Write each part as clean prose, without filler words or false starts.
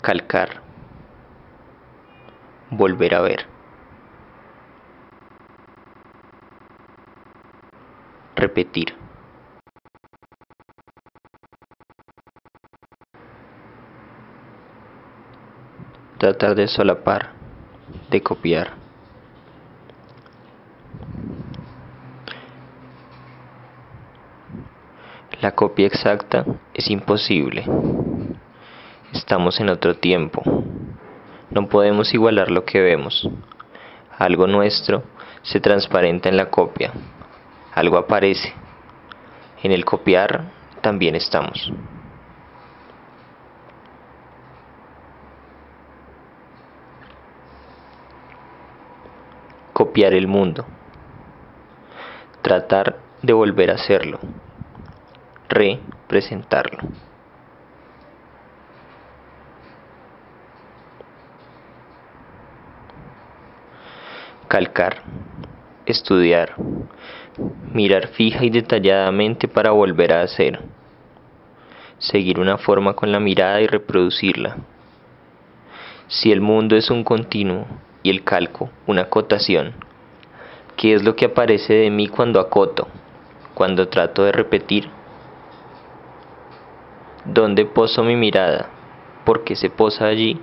calcar, volver a ver, repetir, tratar de solapar, de copiar. La copia exacta es imposible. Estamos en otro tiempo. No podemos igualar lo que vemos. Algo nuestro se transparenta en la copia. Algo aparece. En el copiar también estamos. Copiar el mundo. Tratar de volver a hacerlo. Representarlo. Calcar. Estudiar. Mirar fija y detalladamente para volver a hacer. Seguir una forma con la mirada y reproducirla. Si el mundo es un continuo y el calco una acotación, ¿qué es lo que aparece de mí cuando acoto, cuando trato de repetir? ¿Dónde poso mi mirada? ¿Por qué se posa allí?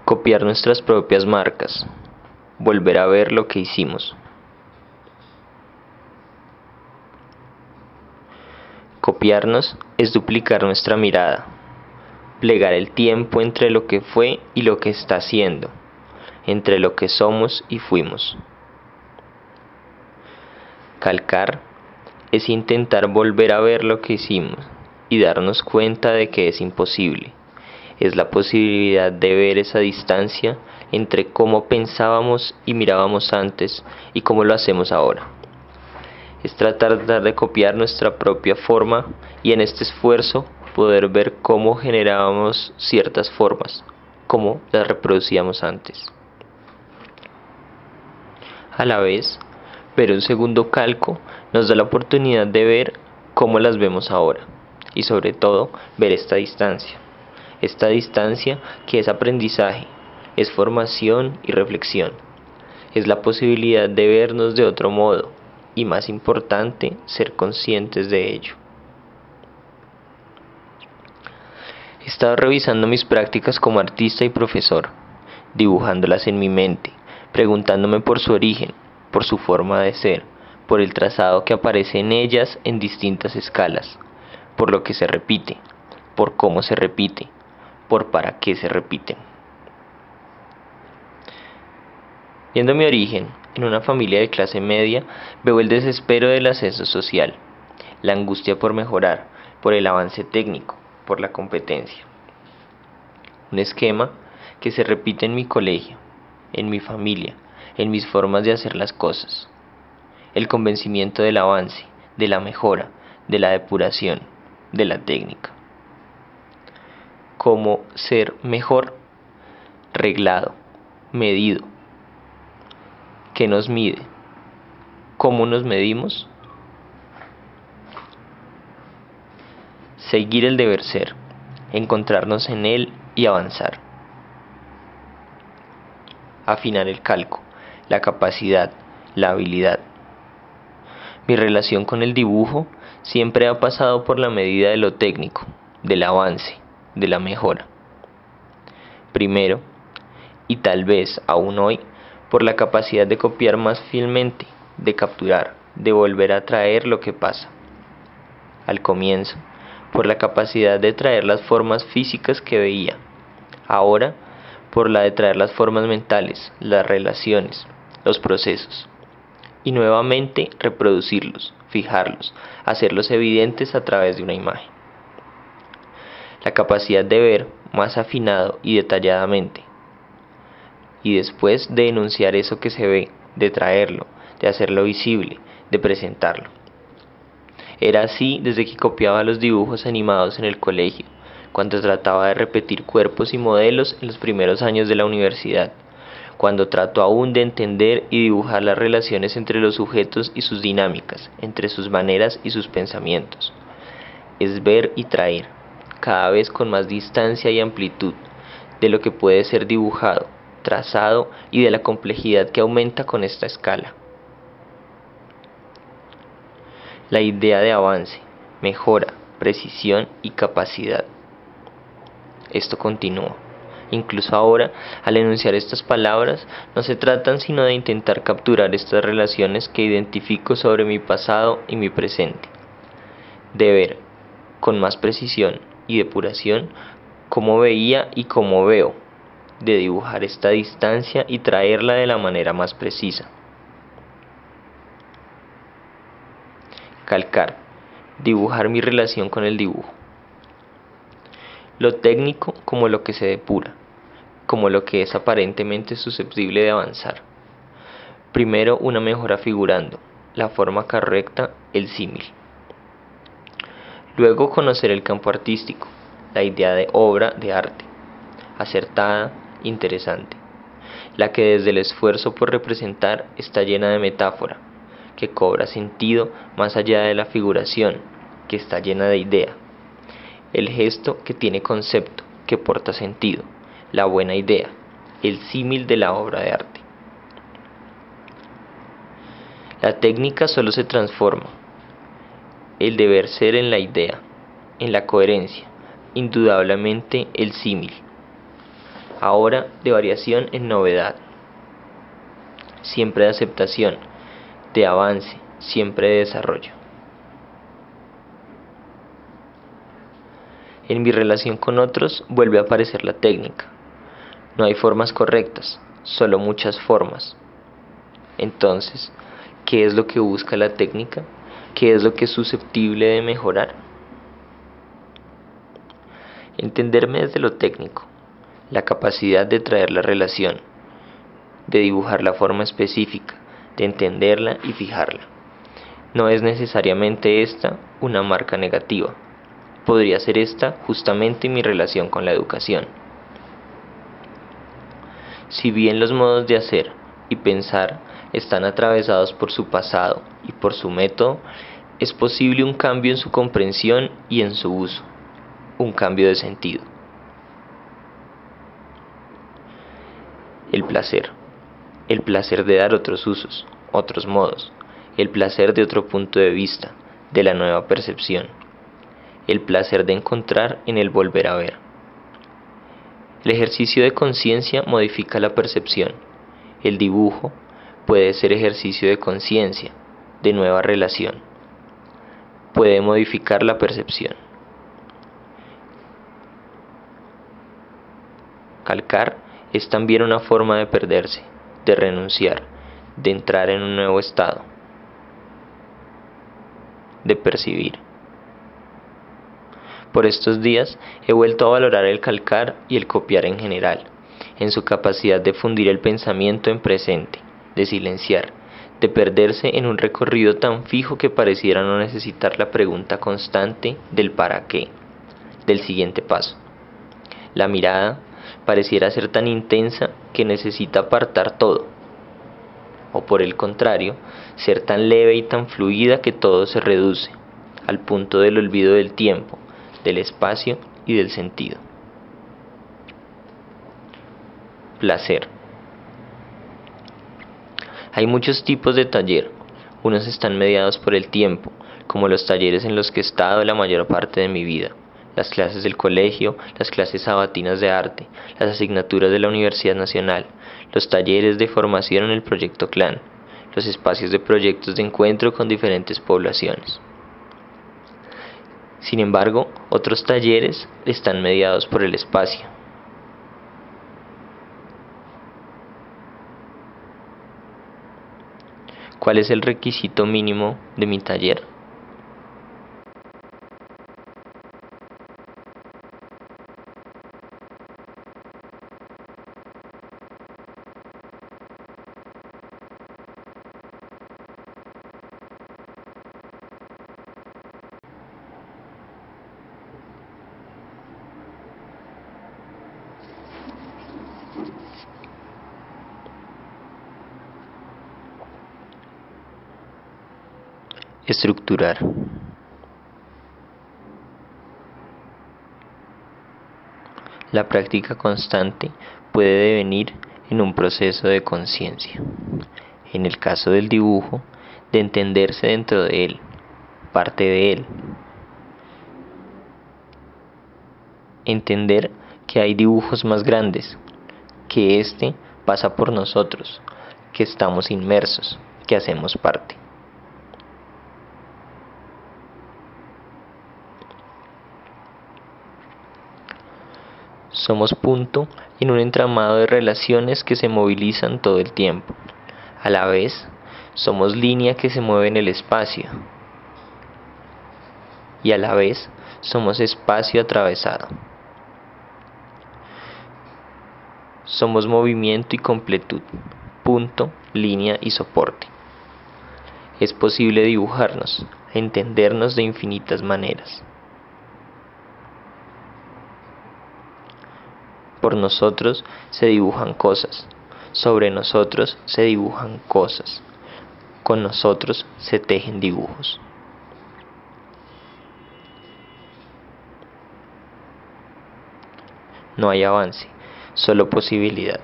Copiar nuestras propias marcas, volver a ver lo que hicimos. Copiarnos es duplicar nuestra mirada, plegar el tiempo entre lo que fue y lo que está siendo, entre lo que somos y fuimos. Calcar es intentar volver a ver lo que hicimos y darnos cuenta de que es imposible. Es la posibilidad de ver esa distancia entre cómo pensábamos y mirábamos antes y cómo lo hacemos ahora. Es tratar de copiar nuestra propia forma y en este esfuerzo poder ver cómo generábamos ciertas formas, cómo las reproducíamos antes. A la vez, pero un segundo calco nos da la oportunidad de ver cómo las vemos ahora y sobre todo ver esta distancia que es aprendizaje, es formación y reflexión, es la posibilidad de vernos de otro modo y más importante, ser conscientes de ello. He estado revisando mis prácticas como artista y profesor, dibujándolas en mi mente, preguntándome por su origen, por su forma de ser, por el trazado que aparece en ellas en distintas escalas, por lo que se repite, por cómo se repite, por para qué se repiten. Viendo mi origen en una familia de clase media, veo el desespero del ascenso social, la angustia por mejorar, por el avance técnico, por la competencia. Un esquema que se repite en mi colegio, en mi familia, en mis formas de hacer las cosas. El convencimiento del avance, de la mejora, de la depuración, de la técnica. Cómo ser mejor, reglado, medido. ¿Qué nos mide? ¿Cómo nos medimos? Seguir el deber ser, encontrarnos en él y avanzar. Afinar el calco, la capacidad, la habilidad. Mi relación con el dibujo siempre ha pasado por la medida de lo técnico, del avance, de la mejora. Primero, y tal vez aún hoy, por la capacidad de copiar más fielmente, de capturar, de volver a traer lo que pasa. Al comienzo, por la capacidad de traer las formas físicas que veía. Ahora, por la de traer las formas mentales, las relaciones, los procesos. Y nuevamente reproducirlos, fijarlos, hacerlos evidentes a través de una imagen. La capacidad de ver más afinado y detalladamente. Y después de enunciar eso que se ve, de traerlo, de hacerlo visible, de presentarlo. Era así desde que copiaba los dibujos animados en el colegio, cuando trataba de repetir cuerpos y modelos en los primeros años de la universidad, cuando trato aún de entender y dibujar las relaciones entre los sujetos y sus dinámicas, entre sus maneras y sus pensamientos. Es ver y traer, cada vez con más distancia y amplitud, de lo que puede ser dibujado, trazado y de la complejidad que aumenta con esta escala. La idea de avance, mejora, precisión y capacidad. Esto continúa. Incluso ahora, al enunciar estas palabras, no se tratan sino de intentar capturar estas relaciones que identifico sobre mi pasado y mi presente, de ver, con más precisión y depuración, cómo veía y cómo veo, de dibujar esta distancia y traerla de la manera más precisa. Calcar, dibujar mi relación con el dibujo. Lo técnico como lo que se depura, como lo que es aparentemente susceptible de avanzar. Primero una mejora figurando, la forma correcta, el símil. Luego conocer el campo artístico, la idea de obra de arte, acertada, interesante, la que desde el esfuerzo por representar está llena de metáfora, que cobra sentido más allá de la figuración, que está llena de idea, el gesto que tiene concepto, que porta sentido, la buena idea, el símil de la obra de arte. La técnica solo se transforma, el deber ser en la idea, en la coherencia, indudablemente el símil. Ahora de variación en novedad, siempre de aceptación, de avance, siempre de desarrollo. En mi relación con otros vuelve a aparecer la técnica. No hay formas correctas, solo muchas formas. Entonces, ¿qué es lo que busca la técnica? ¿Qué es lo que es susceptible de mejorar? Entenderme desde lo técnico, la capacidad de traer la relación, de dibujar la forma específica, de entenderla y fijarla. No es necesariamente esta una marca negativa. Podría ser esta justamente mi relación con la educación. Si bien los modos de hacer y pensar están atravesados por su pasado y por su método, es posible un cambio en su comprensión y en su uso, un cambio de sentido. El placer de dar otros usos, otros modos, el placer de otro punto de vista, de la nueva percepción, el placer de encontrar en el volver a ver. El ejercicio de conciencia modifica la percepción. El dibujo puede ser ejercicio de conciencia, de nueva relación. Puede modificar la percepción. Calcar es también una forma de perderse, de renunciar, de entrar en un nuevo estado, de percibir. Por estos días he vuelto a valorar el calcar y el copiar en general, en su capacidad de fundir el pensamiento en presente, de silenciar, de perderse en un recorrido tan fijo que pareciera no necesitar la pregunta constante del para qué, del siguiente paso. La mirada pareciera ser tan intensa que necesita apartar todo, o por el contrario, ser tan leve y tan fluida que todo se reduce, al punto del olvido del tiempo, del espacio y del sentido. Placer. Hay muchos tipos de taller. Unos están mediados por el tiempo, como los talleres en los que he estado la mayor parte de mi vida, las clases del colegio, las clases sabatinas de arte, las asignaturas de la Universidad Nacional, los talleres de formación en el Proyecto Clan, los espacios de proyectos de encuentro con diferentes poblaciones. Sin embargo, otros talleres están mediados por el espacio. ¿Cuál es el requisito mínimo de mi taller? Estructurar. La práctica constante puede devenir en un proceso de conciencia. En el caso del dibujo, de entenderse dentro de él, parte de él. Entender que hay dibujos más grandes, que éste pasa por nosotros, que estamos inmersos, que hacemos parte. Somos punto en un entramado de relaciones que se movilizan todo el tiempo. A la vez, somos línea que se mueve en el espacio. Y a la vez, somos espacio atravesado. Somos movimiento y completud, punto, línea y soporte. Es posible dibujarnos, entendernos de infinitas maneras. Por nosotros se dibujan cosas, sobre nosotros se dibujan cosas, con nosotros se tejen dibujos. No hay avance, solo posibilidad.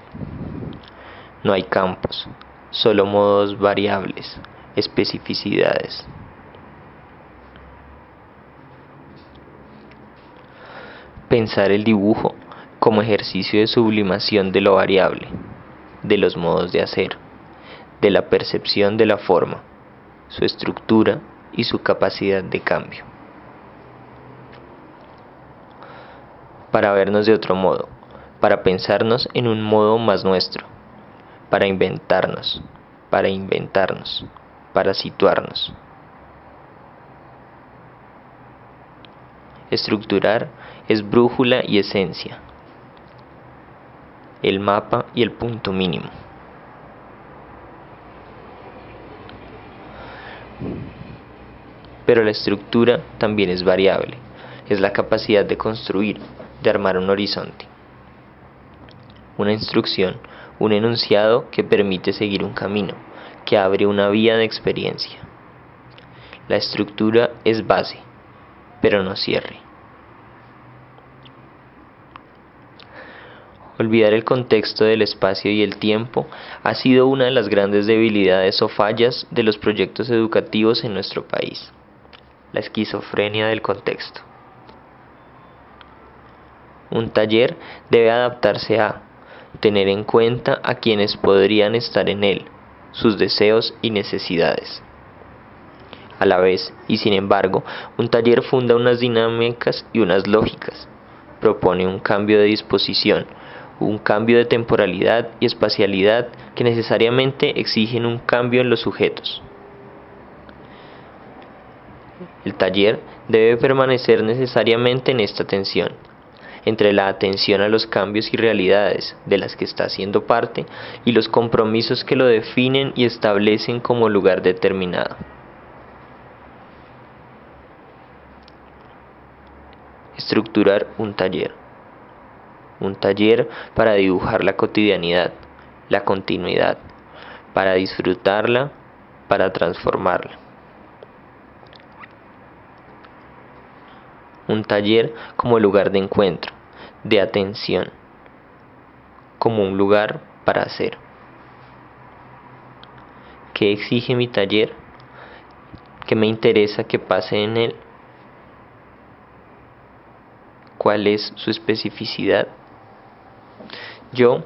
No hay campos, solo modos variables, especificidades. Pensar el dibujo como ejercicio de sublimación de lo variable, de los modos de hacer, de la percepción de la forma, su estructura y su capacidad de cambio. Para vernos de otro modo, para pensarnos en un modo más nuestro, para inventarnos, para situarnos. Estructurar es brújula y esencia, el mapa y el punto mínimo. Pero la estructura también es variable, es la capacidad de construir, de armar un horizonte. Una instrucción, un enunciado que permite seguir un camino, que abre una vía de experiencia. La estructura es base, pero no cierre. Olvidar el contexto del espacio y el tiempo ha sido una de las grandes debilidades o fallas de los proyectos educativos en nuestro país. La esquizofrenia del contexto. Un taller debe adaptarse a tener en cuenta a quienes podrían estar en él, sus deseos y necesidades. A la vez, y sin embargo, un taller funda unas dinámicas y unas lógicas, propone un cambio de disposición, un cambio de temporalidad y espacialidad que necesariamente exigen un cambio en los sujetos. El taller debe permanecer necesariamente en esta tensión, entre la atención a los cambios y realidades de las que está siendo parte y los compromisos que lo definen y establecen como lugar determinado. Estructurar un taller. Un taller para dibujar la cotidianidad, la continuidad, para disfrutarla, para transformarla. Un taller como lugar de encuentro, de atención, como un lugar para hacer. ¿Qué exige mi taller? ¿Qué me interesa que pase en él? ¿Cuál es su especificidad? Yo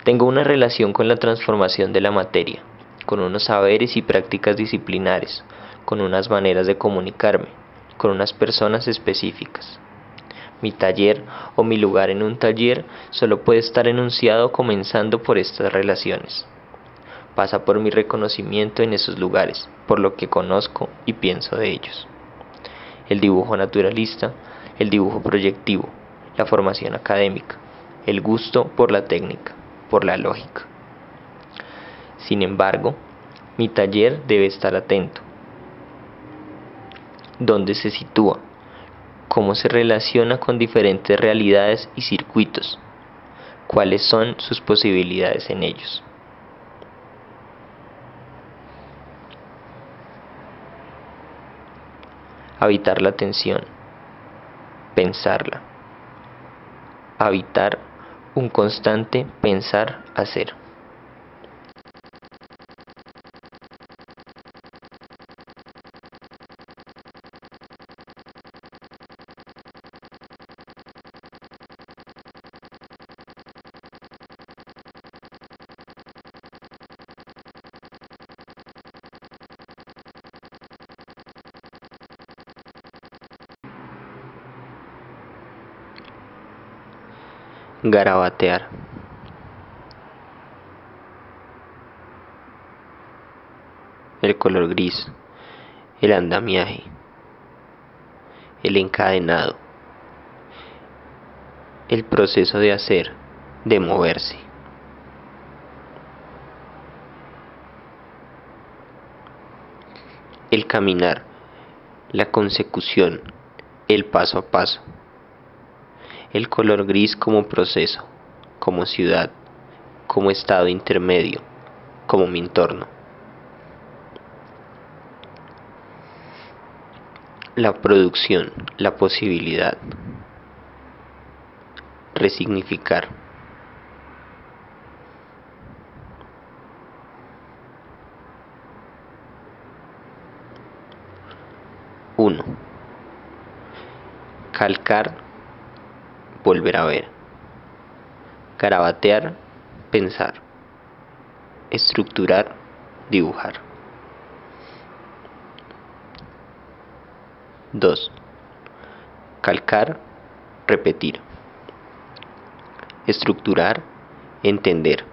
tengo una relación con la transformación de la materia, con unos saberes y prácticas disciplinares, con unas maneras de comunicarme, con unas personas específicas. Mi taller o mi lugar en un taller solo puede estar enunciado comenzando por estas relaciones. Pasa por mi reconocimiento en esos lugares, por lo que conozco y pienso de ellos. El dibujo naturalista, el dibujo proyectivo, la formación académica, el gusto por la técnica, por la lógica. Sin embargo, mi taller debe estar atento. ¿Dónde se sitúa? ¿Cómo se relaciona con diferentes realidades y circuitos? ¿Cuáles son sus posibilidades en ellos? Habitar la atención, pensarla. Habitar un constante pensar, hacer. Garabatear. El color gris, el andamiaje, el encadenado, el proceso de hacer, de moverse. El caminar, la consecución, el paso a paso. El color gris como proceso, como ciudad, como estado intermedio, como mi entorno. La producción, la posibilidad. Resignificar. Uno. Calcar, volver a ver. Garabatear, pensar. Estructurar, dibujar. 2. Calcar, repetir. Estructurar, entender.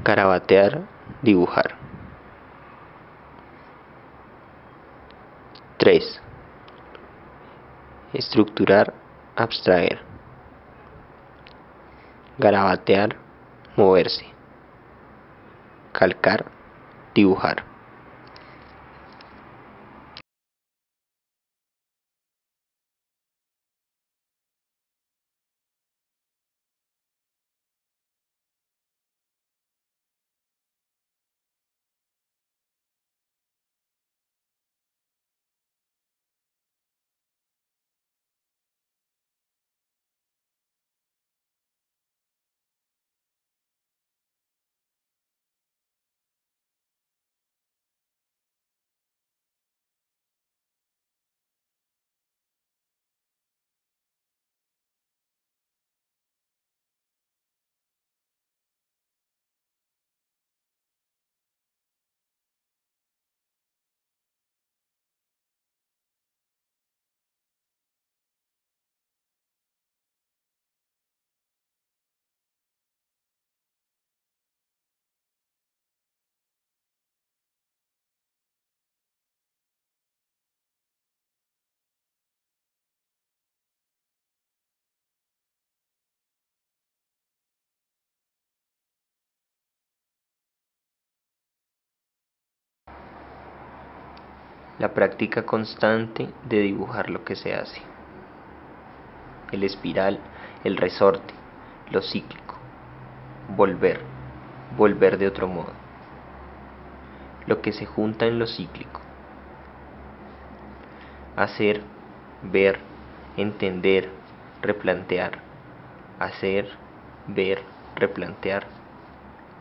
Garabatear, dibujar. 3. Estructurar, abstraer. Garabatear, moverse. Calcar, dibujar. La práctica constante de dibujar lo que se hace. El espiral, el resorte, lo cíclico. Volver, volver de otro modo. Lo que se junta en lo cíclico. Hacer, ver, entender, replantear. Hacer, ver, replantear,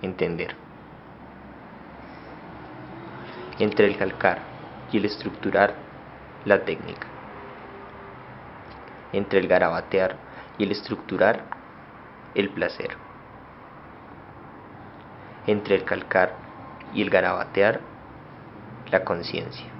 entender. Entre el calcar y el estructurar, la técnica. Entre el garabatear y el estructurar, el placer. Entre el calcar y el garabatear, la conciencia.